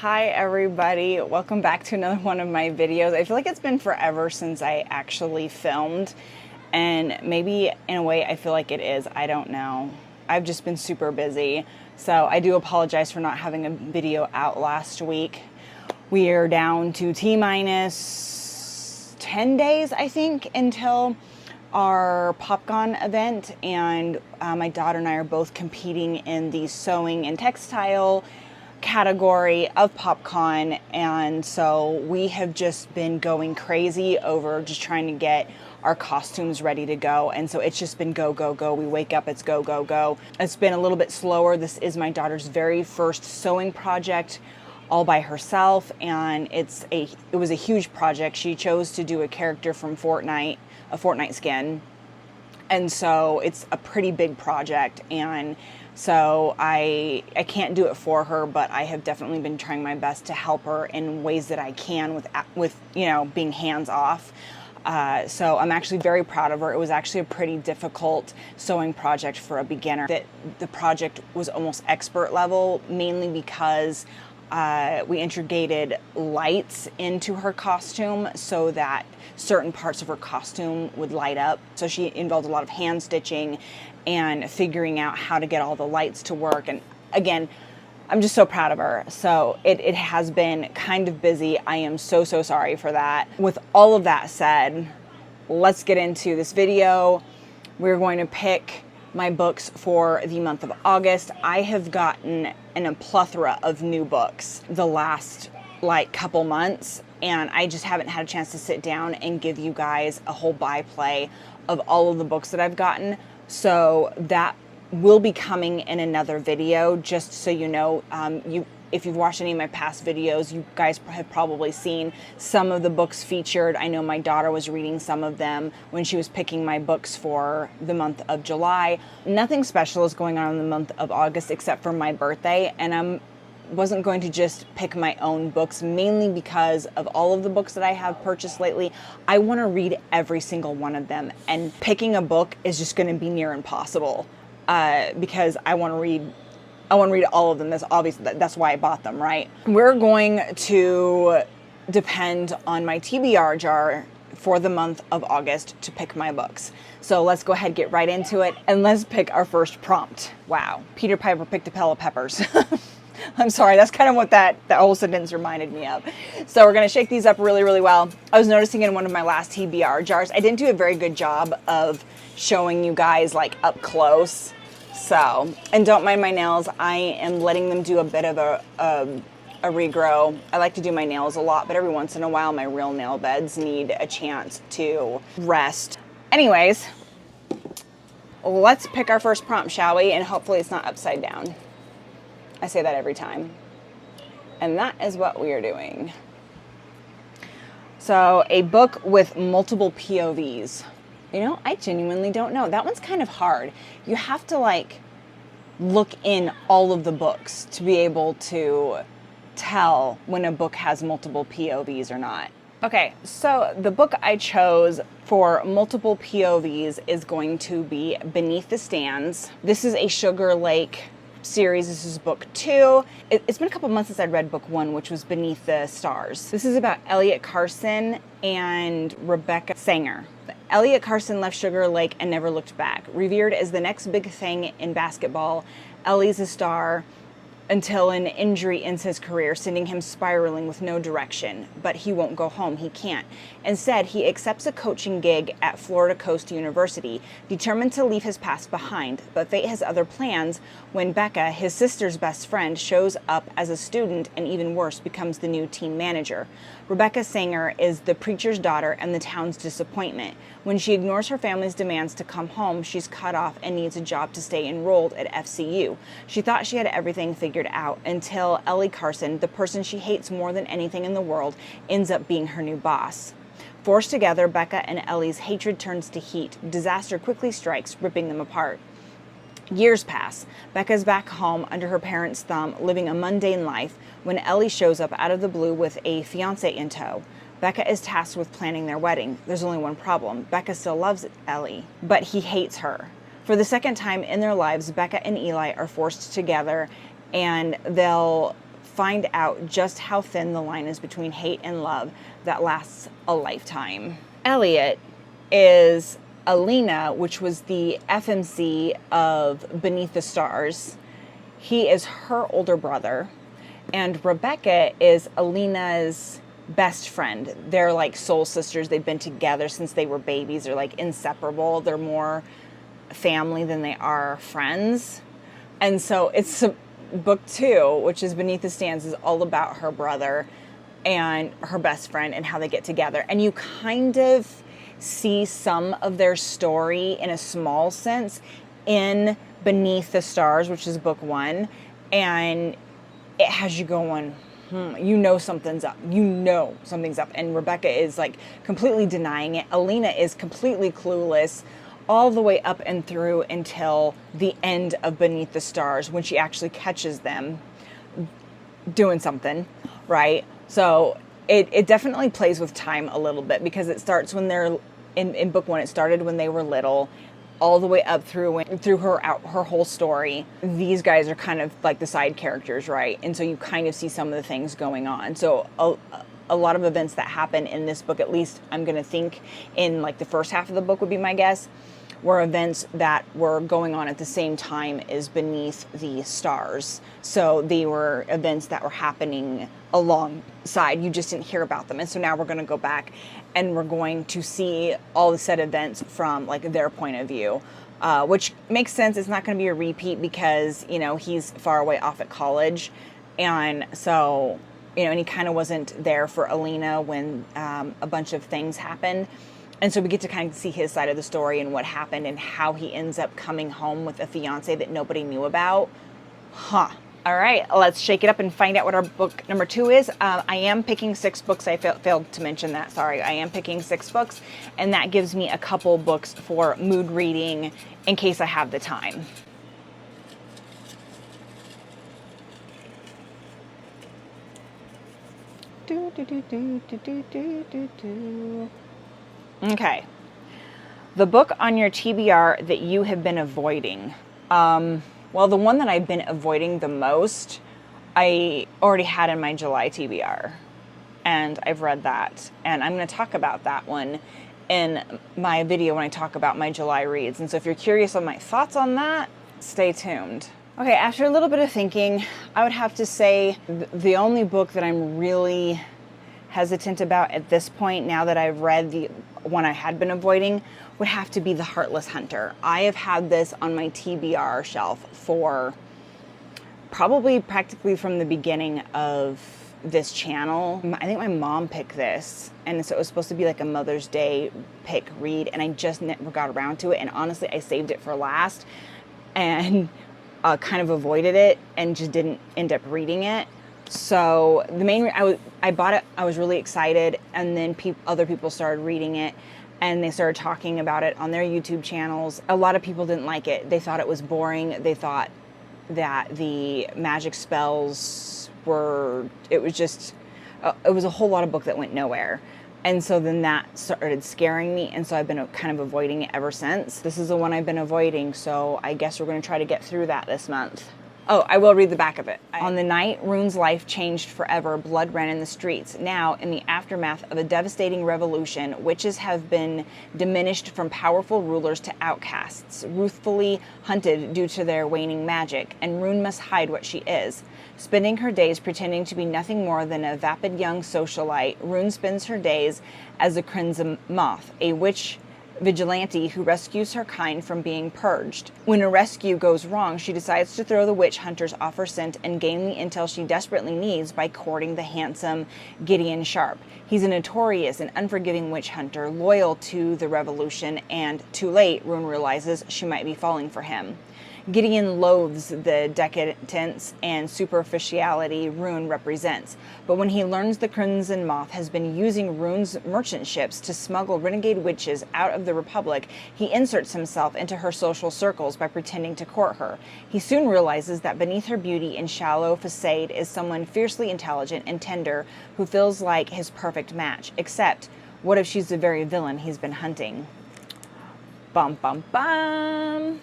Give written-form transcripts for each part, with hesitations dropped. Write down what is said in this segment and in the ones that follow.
Hi everybody, welcome back to another one of my videos. I feel like it's been forever since I actually filmed, and maybe in a way I feel like it is, I don't know. I've just been super busy, so I do apologize for not having a video out last week. We are down to T-minus 10 days, I think, until our PopCon event, and my daughter and I are both competing in the sewing and textile category of PopCon, and so we have just been going crazy over just trying to get our costumes ready to go, and so it's just been go, go, go. We wake up, it's go, go, go. It's been a little bit slower. This is my daughter's very first sewing project all by herself, and it was a huge project. She chose to do a character from Fortnite, a Fortnite skin, and so it's a pretty big project, and so I can't do it for her, but I have definitely been trying my best to help her in ways that I can with being hands off. So I'm actually very proud of her. It was actually a pretty difficult sewing project for a beginner. The project was almost expert level, mainly because we integrated lights into her costume so that certain parts of her costume would light up. So she involved a lot of hand stitching and figuring out how to get all the lights to work. And again, I'm just so proud of her. So it has been kind of busy. I am so sorry for that. With all of that said, let's get into this video. We're going to pick my books for the month of August. I have gotten a plethora of new books the last couple months, and I just haven't had a chance to sit down and give you guys a whole by play of all of the books that I've gotten. So that will be coming in another video, just so you know. If you've watched any of my past videos, you guys have probably seen some of the books featured. I know my daughter was reading some of them when she was picking my books for the month of July. Nothing special is going on in the month of August except for my birthday, and I wasn't going to just pick my own books, mainly because of all of the books that I have purchased lately. I want to read every single one of them, and picking a book is just going to be near impossible because I want to read all of them. That's why I bought them, right? We're going to depend on my TBR jar for the month of August to pick my books. So let's go ahead, get right into it, and let's pick our first prompt. Wow, Peter Piper picked a pile of peppers. I'm sorry, that's kind of what that whole sentence reminded me of. So we're gonna shake these up really well. I was noticing in one of my last TBR jars, I didn't do a very good job of showing you guys up close. So, and don't mind my nails, I am letting them do a bit of a regrow. I like to do my nails a lot, but every once in a while my real nail beds need a chance to rest. Anyways, let's pick our first prompt, shall we? And hopefully it's not upside down. I say that every time. And that is what we are doing. So, a book with multiple POVs. I genuinely don't know. That one's kind of hard. You have to look in all of the books to be able to tell when a book has multiple POVs or not. Okay, so the book I chose for multiple POVs is going to be Beneath the Stands. This is a Sugar Lake series. This is book 2. It's been a couple months since I'd read book 1, which was Beneath the Stars. This is about Elliot Carson and Rebecca Sanger. Elliot Carson left Sugar Lake and never looked back. Revered as the next big thing in basketball, Ellie's a star until an injury ends his career, sending him spiraling with no direction. But he won't go home. He can't. Instead, he accepts a coaching gig at Florida Coast University, determined to leave his past behind. But fate has other plans when Becca, his sister's best friend, shows up as a student and, even worse, becomes the new team manager. Rebecca Sanger is the preacher's daughter and the town's disappointment. When she ignores her family's demands to come home, she's cut off and needs a job to stay enrolled at FCU. She thought she had everything figured out until Ellie Carson, the person she hates more than anything in the world, ends up being her new boss. Forced together, Becca and Ellie's hatred turns to heat. Disaster quickly strikes, ripping them apart. Years pass. Becca's back home under her parents' thumb, living a mundane life, when Ellie shows up out of the blue with a fiancé in tow. Becca is tasked with planning their wedding. There's only one problem. Becca still loves Ellie, but he hates her. For the second time in their lives, Becca and Eli are forced together, and they'll find out just how thin the line is between hate and love that lasts a lifetime. Elliot is Alina, which was the FMC of Beneath the Stars. He is her older brother, and Rebecca is Alina's best friend. They're like soul sisters. They've been together since they were babies. They're like inseparable. They're more family than they are friends. And so it's book 2, which is Beneath the Stands, is all about her brother and her best friend and how they get together. And you kind of see some of their story in a small sense in Beneath the Stars, which is book 1. And it has you going, you know something's up. You know something's up. And Rebecca is like completely denying it. Alina is completely clueless all the way up and through until the end of Beneath the Stars, when she actually catches them doing something, right? So it definitely plays with time a little bit, because it starts when they're in book 1. It started when they were little, all the way up through her whole story. These guys are kind of like the side characters, right? And so you kind of see some of the things going on. So a lot of events that happen in this book, at least I'm going to think in like the first half of the book would be my guess, were events that were going on at the same time as Beneath the Stars. So they were events that were happening alongside. You just didn't hear about them. And so now we're going to go back and we're going to see all the said events from like their point of view, which makes sense. It's not going to be a repeat because, you know, he's far away off at college. And so, you know, and he kind of wasn't there for Alina when a bunch of things happened. And so we get to kind of see his side of the story and what happened and how he ends up coming home with a fiance that nobody knew about. All right, let's shake it up and find out what our book number 2 is. I am picking 6 books. I failed to mention that. Sorry. I am picking 6 books, and that gives me a couple books for mood reading in case I have the time. Okay. The book on your TBR that you have been avoiding. Well, the one that I've been avoiding the most, I already had in my July TBR. And I've read that. And I'm going to talk about that one in my video when I talk about my July reads. And so if you're curious on my thoughts on that, stay tuned. Okay, after a little bit of thinking, I would have to say the only book that I'm really hesitant about at this point, now that I've read the one I had been avoiding, would have to be The Heartless Hunter. I have had this on my TBR shelf for probably practically from the beginning of this channel. I think my mom picked this, and so it was supposed to be like a Mother's Day pick read, and I just never got around to it. And honestly, I saved it for last and kind of avoided it and just didn't end up reading it. So the main I bought it, I was really excited, and then other people started reading it and they started talking about it on their YouTube channels. A lot of people didn't like it. They thought it was boring. They thought that the magic spells it was a whole lot of book that went nowhere. And so then that started scaring me, and so I've been kind of avoiding it ever since. This is the one I've been avoiding, so I guess we're going to try to get through that this month. Oh, I will read the back of it. On the night Rune's life changed forever, blood ran in the streets. Now, in the aftermath of a devastating revolution, witches have been diminished from powerful rulers to outcasts, ruthlessly hunted due to their waning magic, and Rune must hide what she is. Spending her days pretending to be nothing more than a vapid young socialite, Rune spends her days as a crimson moth, a witch vigilante who rescues her kind from being purged. When a rescue goes wrong, she decides to throw the witch hunters off her scent and gain the intel she desperately needs by courting the handsome Gideon Sharp. He's a notorious and unforgiving witch hunter, loyal to the revolution, and too late, Rune realizes she might be falling for him. Gideon loathes the decadence and superficiality Rune represents, but when he learns the Crimson Moth has been using Rune's merchant ships to smuggle renegade witches out of the Republic, he inserts himself into her social circles by pretending to court her. He soon realizes that beneath her beauty and shallow facade is someone fiercely intelligent and tender who feels like his perfect match, except what if she's the very villain he's been hunting? Bum, bum, bum.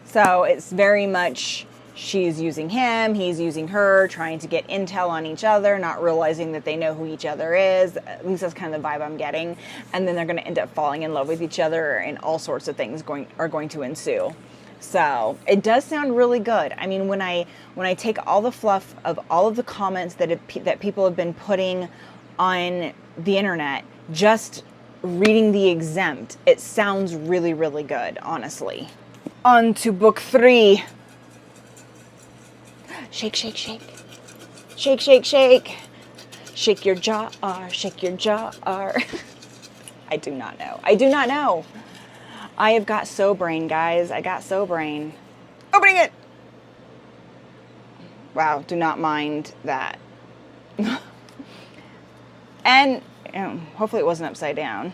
So it's very much she's using him, he's using her, trying to get intel on each other, not realizing that they know who each other is. At least that's kind of the vibe I'm getting. And then they're going to end up falling in love with each other, and all sorts of things are going to ensue. So it does sound really good. I mean, when I take all the fluff of all of the comments that people have been putting on the internet, just reading the exempt, it sounds really, really good, honestly. On to book 3. Shake, shake, shake. Shake, shake, shake. Shake your jar, shake your jar. I do not know. I do not know. I have got so brain, guys. I got so brain. Opening it! Wow, do not mind that. And hopefully it wasn't upside down.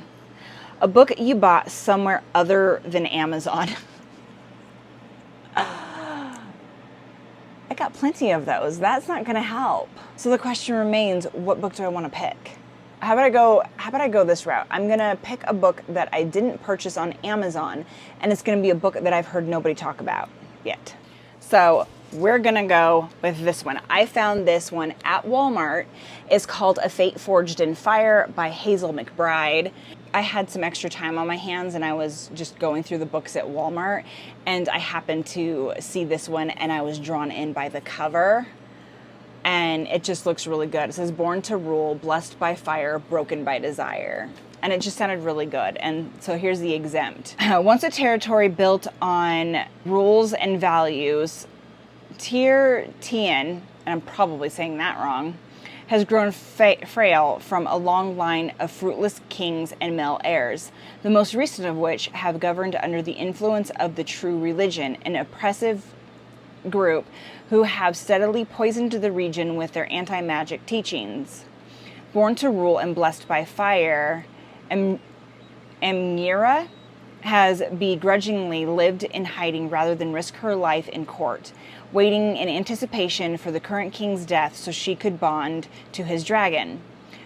A book you bought somewhere other than Amazon. I got plenty of those. That's not going to help. So the question remains, what book do I want to pick? How about I go this route? I'm going to pick a book that I didn't purchase on Amazon, and it's going to be a book that I've heard nobody talk about yet. So we're going to go with this one. I found this one at Walmart. It's called A Fate Forged in Fire by Hazel McBride. I had some extra time on my hands, and I was just going through the books at Walmart, and I happened to see this one, and I was drawn in by the cover. And it just looks really good. It says, born to rule, blessed by fire, broken by desire. And it just sounded really good. And so here's the exempt. Once a territory built on rules and values, Tir Tien, and I'm probably saying that wrong, has grown frail from a long line of fruitless kings and male heirs, the most recent of which have governed under the influence of the true religion, an oppressive group who have steadily poisoned the region with their anti-magic teachings. Born to rule and blessed by fire, Amira has begrudgingly lived in hiding rather than risk her life in court, waiting in anticipation for the current king's death so she could bond to his dragon,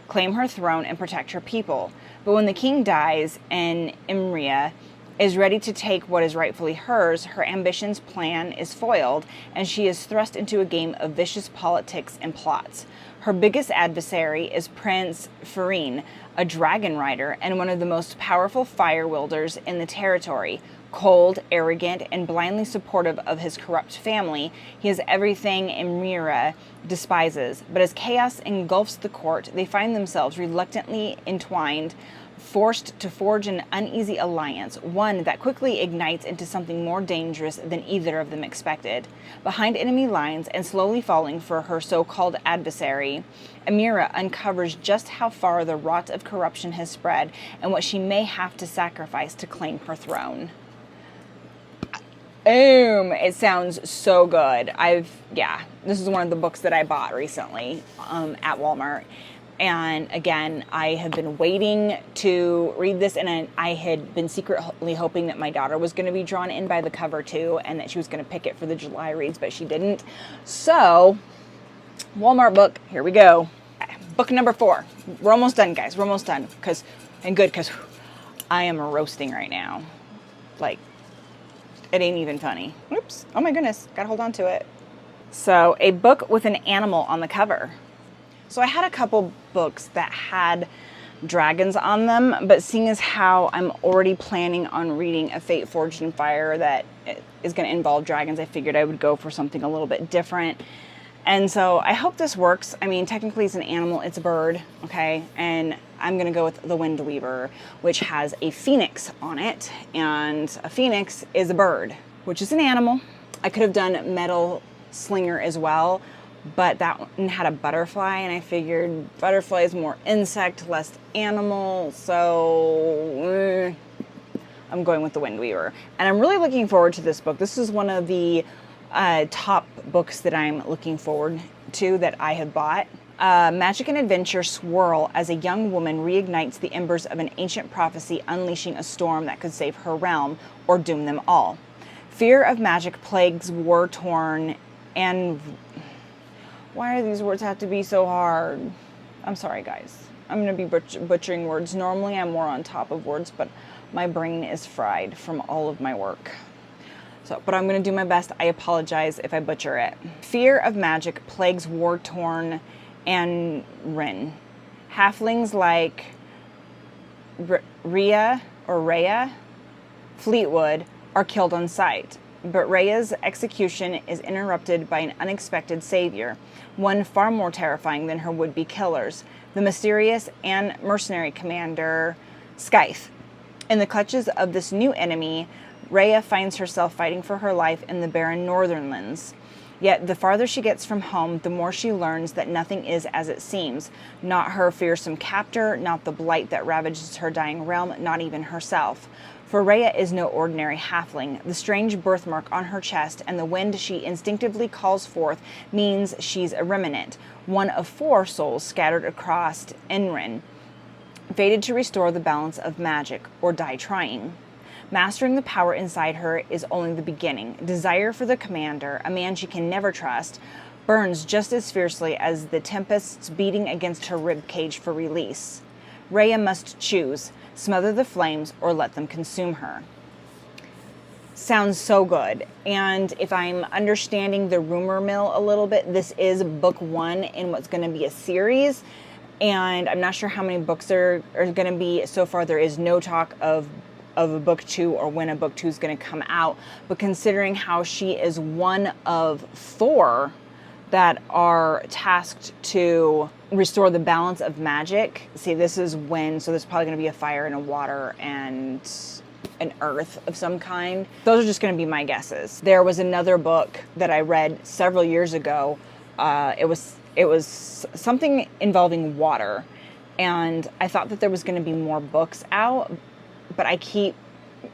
claim her throne, and protect her people. But when the king dies and Imria is ready to take what is rightfully hers, her ambition's plan is foiled, and she is thrust into a game of vicious politics and plots. Her biggest adversary is Prince Farin, a dragon rider and one of the most powerful fire wielders in the territory. Cold, arrogant, and blindly supportive of his corrupt family, he is everything Imrira despises. But as chaos engulfs the court, they find themselves reluctantly entwined, forced to forge an uneasy alliance, one that quickly ignites into something more dangerous than either of them expected. Behind enemy lines and slowly falling for her so-called adversary, Amira uncovers just how far the rot of corruption has spread and what she may have to sacrifice to claim her throne. Boom! It sounds so good. This is one of the books that I bought recently at Walmart. And again, I have been waiting to read this, and I had been secretly hoping that my daughter was going to be drawn in by the cover too, and that she was going to pick it for the July reads, but she didn't. So, Walmart book, here we go. Book number 4. We're almost done, guys. We're almost done. Because I am roasting right now. Like, it ain't even funny. Oops. Oh my goodness. Gotta hold on to it. So, a book with an animal on the cover. So I had a couple books that had dragons on them, but seeing as how I'm already planning on reading A Fate Forged in Fire that is going to involve dragons, I figured I would go for something a little bit different. And so I hope this works. I mean, technically it's an animal, it's a bird, okay? And I'm going to go with The Wind Weaver, which has a phoenix on it, and a phoenix is a bird, which is an animal. I could have done Metal Slinger as well, but that one had a butterfly, and I figured butterfly is more insect, less animal, so I'm going with The Wind Weaver. And I'm really looking forward to this book. This is one of the top books that I'm looking forward to that I have bought. Magic and adventure swirl as a young woman reignites the embers of an ancient prophecy, unleashing a storm that could save her realm or doom them all. Fear of magic plagues war-torn and... Why do these words have to be so hard? I'm sorry, guys. I'm going to be butchering words. Normally, I'm more on top of words, but my brain is fried from all of my work. So, but I'm going to do my best. I apologize if I butcher it. Fear of magic plagues war-torn Anrin. Halflings like Rhea Fleetwood are killed on sight, but Rhea's execution is interrupted by an unexpected savior, one far more terrifying than her would-be killers, the mysterious and mercenary commander Scythe. In the clutches of this new enemy, Rhea finds herself fighting for her life in the barren Northernlands. Yet the farther she gets from home, the more she learns that nothing is as it seems. Not her fearsome captor, not the blight that ravages her dying realm, not even herself. For Rhea is no ordinary halfling. The strange birthmark on her chest and the wind she instinctively calls forth means she's a remnant, one of 4 souls scattered across Enrin, fated to restore the balance of magic, or die trying. Mastering the power inside her is only the beginning. Desire for the commander, a man she can never trust, burns just as fiercely as the tempests beating against her ribcage for release. Rhea must choose, smother the flames or let them consume her. Sounds so good. And if I'm understanding the rumor mill a little bit, this is book 1 in what's going to be a series. And I'm not sure how many books are going to be. So far, there is no talk of a book 2 or when a book 2 is going to come out. But considering how she is one of 4 that are tasked to restore the balance of magic. See, this is when, so there's probably going to be a fire and a water and an earth of some kind. Those are just going to be my guesses. There was another book that I read several years ago. It was something involving water. And I thought that there was going to be more books out, but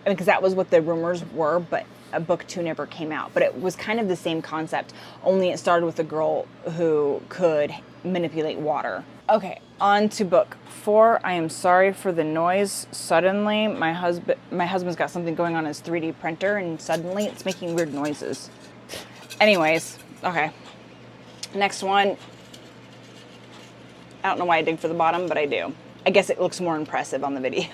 because that was what the rumors were, but a book 2 never came out. But it was kind of the same concept, only it started with a girl who could manipulate water. Okay, on to book 4. I am sorry for the noise. Suddenly, my husband's got something going on his 3D printer, and suddenly it's making weird noises. Anyways, okay. Next one. I don't know why I dig for the bottom, but I do. I guess it looks more impressive on the video.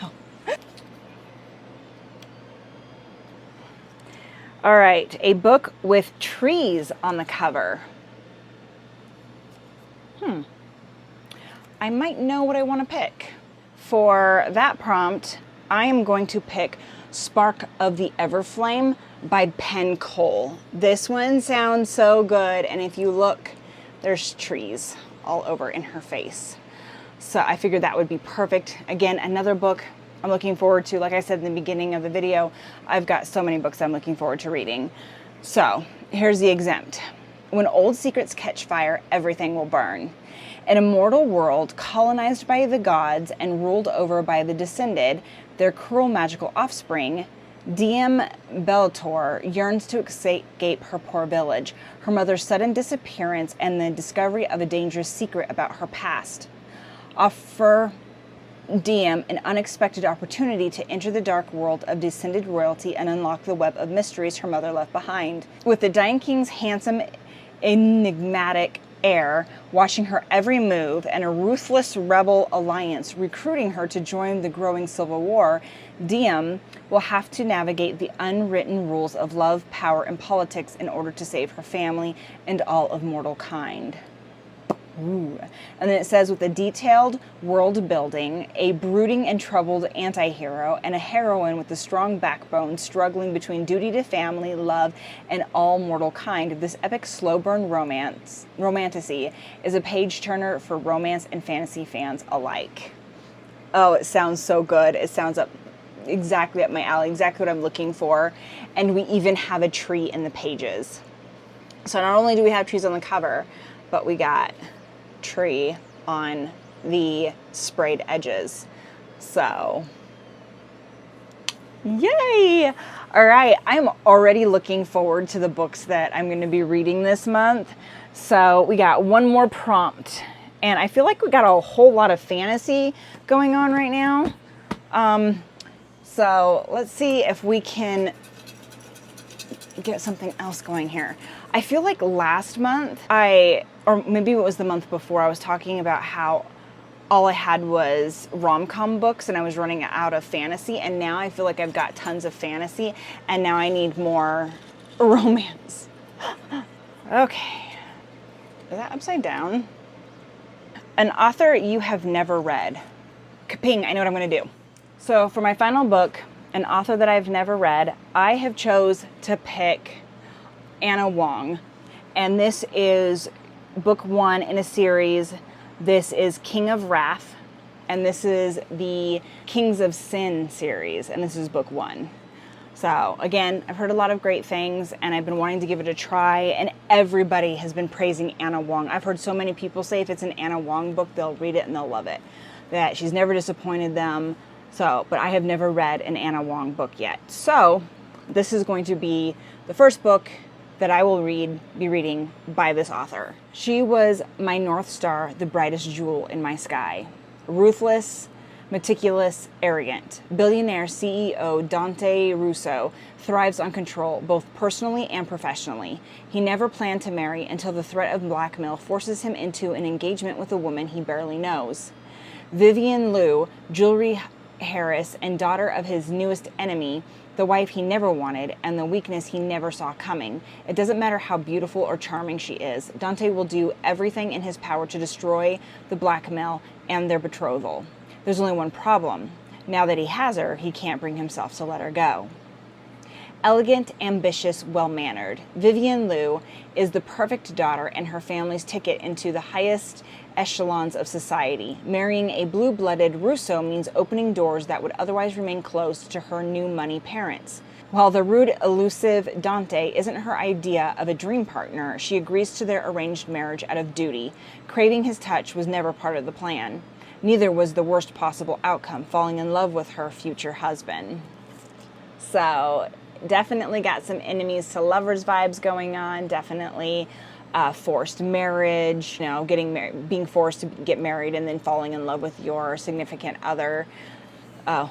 All right, a book with trees on the cover. I might know what I want to pick. For that prompt, I am going to pick Spark of the Everflame by Penn Cole. This one sounds so good, and if you look, there's trees all over in her face. So I figured that would be perfect. Again, another book I'm looking forward to. Like I said in the beginning of the video, I've got so many books I'm looking forward to reading. So here's the exempt. When old secrets catch fire, everything will burn. In a mortal world colonized by the gods and ruled over by the descended, their cruel magical offspring, Diem Bellator yearns to escape her poor village, her mother's sudden disappearance, and the discovery of a dangerous secret about her past. Offer Diem an unexpected opportunity to enter the dark world of descended royalty and unlock the web of mysteries her mother left behind. With the dying king's handsome, enigmatic heir watching her every move and a ruthless rebel alliance recruiting her to join the growing civil war, Diem will have to navigate the unwritten rules of love, power, and politics in order to save her family and all of mortal kind. Ooh. And then it says, with a detailed world building, a brooding and troubled anti-hero, and a heroine with a strong backbone struggling between duty to family, love, and all mortal kind, this epic slow burn romantasy is a page turner for romance and fantasy fans alike. Oh, it sounds so good. It sounds exactly up my alley, exactly what I'm looking for. And we even have a tree in the pages. So not only do we have trees on the cover, but we got tree on the sprayed edges. So yay! All right, I'm already looking forward to the books that I'm going to be reading this month. So we got one more prompt, and I feel like we got a whole lot of fantasy going on right now. So let's see if we can get something else going here. I feel like last month or maybe it was the month before, I was talking about how all I had was rom-com books and I was running out of fantasy, and now I feel like I've got tons of fantasy and now I need more romance. Okay. Is that upside down? An author you have never read. Kaping, I know what I'm gonna do. So for my final book, an author that I've never read, I have chose to pick Anna Wong. And this is book 1 in a series. This is King of Wrath, and this is the Kings of Sin series, and this is book 1. So again, I've heard a lot of great things and I've been wanting to give it a try, and everybody has been praising Anna Wong. I've heard so many people say if it's an Anna Wong book, they'll read it and they'll love it. That she's never disappointed them. So, but I have never read an Anna Wong book yet. So this is going to be the first book that I will be reading by this author. She was my North Star, the brightest jewel in my sky. Ruthless, meticulous, arrogant. Billionaire CEO Dante Russo thrives on control, both personally and professionally. He never planned to marry until the threat of blackmail forces him into an engagement with a woman he barely knows. Vivian Liu, jewelry heiress and daughter of his newest enemy, the wife he never wanted, and the weakness he never saw coming. It doesn't matter how beautiful or charming she is. Dante will do everything in his power to destroy the blackmail and their betrothal. There's only one problem. Now that he has her, he can't bring himself to let her go. Elegant, ambitious, well-mannered. Vivian Liu is the perfect daughter and her family's ticket into the highest echelons of society. Marrying a blue-blooded Russo means opening doors that would otherwise remain closed to her new money parents. While the rude, elusive Dante isn't her idea of a dream partner, she agrees to their arranged marriage out of duty. Craving his touch was never part of the plan. Neither was the worst possible outcome, falling in love with her future husband. So, definitely got some enemies to lovers vibes going on. Definitely forced marriage, you know, being forced to get married and then falling in love with your significant other. Oh,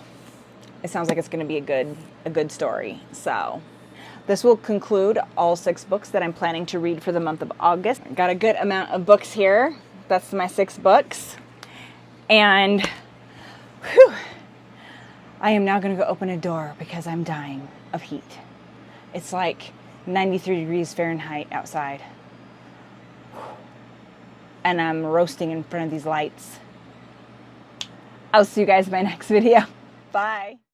it sounds like it's going to be a good story. So this will conclude all 6 books that I'm planning to read for the month of August. Got a good amount of books here. That's my 6 books. And whew, I am now going to go open a door because I'm dying of heat. It's like 93 degrees Fahrenheit outside. And I'm roasting in front of these lights. I'll see you guys in my next video. Bye.